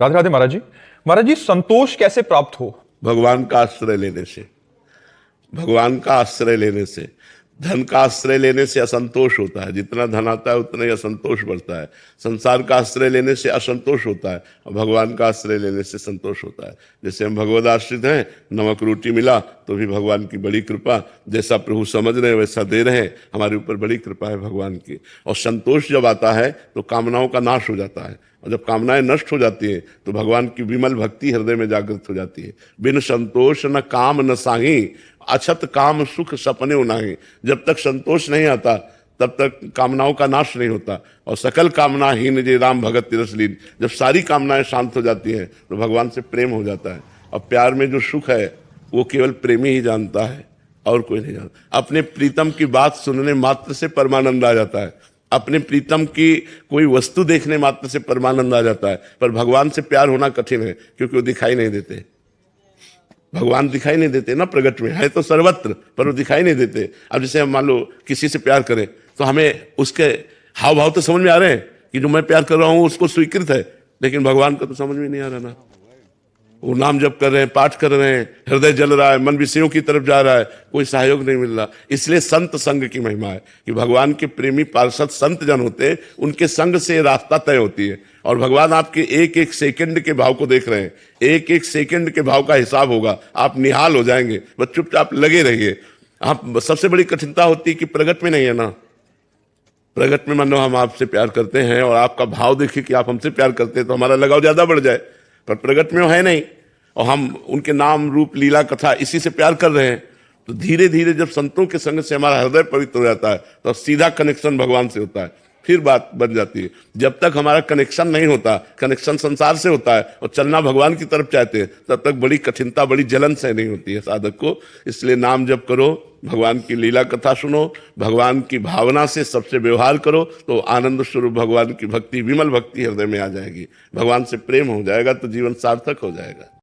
राधे राधे महाराज जी। महाराज जी, संतोष कैसे प्राप्त हो? भगवान का आश्रय लेने से। भगवान का आश्रय लेने से। धन का आश्रय लेने से असंतोष होता है, जितना धन आता है उतना ही असंतोष बढ़ता है। संसार का आश्रय लेने से असंतोष होता है और भगवान का आश्रय लेने से संतोष होता है। जैसे हम भगवद आश्रित हैं, नमक रोटी मिला तो भी भगवान की बड़ी कृपा, जैसा प्रभु समझ रहे हैं वैसा दे रहे हैं, हमारे ऊपर बड़ी कृपा है भगवान की। और संतोष जब आता है तो कामनाओं का नाश हो जाता है, और जब कामनाएं नष्ट हो जाती हैं तो भगवान की विमल भक्ति हृदय में जागृत हो जाती है। बिन संतोष न काम न साही, अछत काम सुख सपने उनाही। जब तक संतोष नहीं आता तब तक कामनाओं का नाश नहीं होता। और सकल कामनाहीन जे राम भगत तिरसलीन, जब सारी कामनाएं शांत हो जाती हैं तो भगवान से प्रेम हो जाता है। और प्यार में जो सुख है वो केवल प्रेमी ही जानता है, और कोई नहीं जानता। अपने प्रीतम की बात सुनने मात्र से परमानंद आ जाता है, अपने प्रीतम की कोई वस्तु देखने मात्र से परमानंद आ जाता है। पर भगवान से प्यार होना कठिन है, क्योंकि वो दिखाई नहीं देते। भगवान दिखाई नहीं देते ना, प्रगट में है तो सर्वत्र, पर वो दिखाई नहीं देते। अब जैसे हम मान लो किसी से प्यार करें तो हमें उसके हाव भाव तो समझ में आ रहे हैं कि जो मैं प्यार कर रहा हूं उसको स्वीकृत है, लेकिन भगवान का तो समझ में नहीं आ रहा ना। वो नाम जप कर रहे हैं, पाठ कर रहे हैं, हृदय जल रहा है, मन विषयों की तरफ जा रहा है, कोई सहयोग नहीं मिल रहा। इसलिए संत संग की महिमा है कि भगवान के प्रेमी पार्षद संत जन होते हैं, उनके संग से रास्ता तय होती है। और भगवान आपके एक एक सेकंड के भाव को देख रहे हैं, एक एक सेकंड के भाव का हिसाब होगा, आप निहाल हो जाएंगे। बस चुपचाप लगे रहिए। आप सबसे बड़ी कठिनता होती है कि प्रगट में नहीं है ना। प्रगट में मानो हम आपसे प्यार करते हैं और आपका भाव देखिए कि आप हमसे प्यार करते हैं तो हमारा लगाव ज्यादा बढ़ जाए, पर प्रगट में वो है नहीं और हम उनके नाम रूप लीला कथा इसी से प्यार कर रहे हैं। तो धीरे धीरे जब संतों के संग से हमारा हृदय पवित्र हो जाता है तो सीधा कनेक्शन भगवान से होता है, फिर बात बन जाती है। जब तक हमारा कनेक्शन नहीं होता, कनेक्शन संसार से होता है और चलना भगवान की तरफ चाहते हैं, तब तक बड़ी कठिनता, बड़ी जलन सहनी होती है साधक को। इसलिए नाम जप करो, भगवान की लीला कथा सुनो, भगवान की भावना से सबसे व्यवहार करो, तो आनंद स्वरूप भगवान की भक्ति, विमल भक्ति हृदय में आ जाएगी। भगवान से प्रेम हो जाएगा तो जीवन सार्थक हो जाएगा।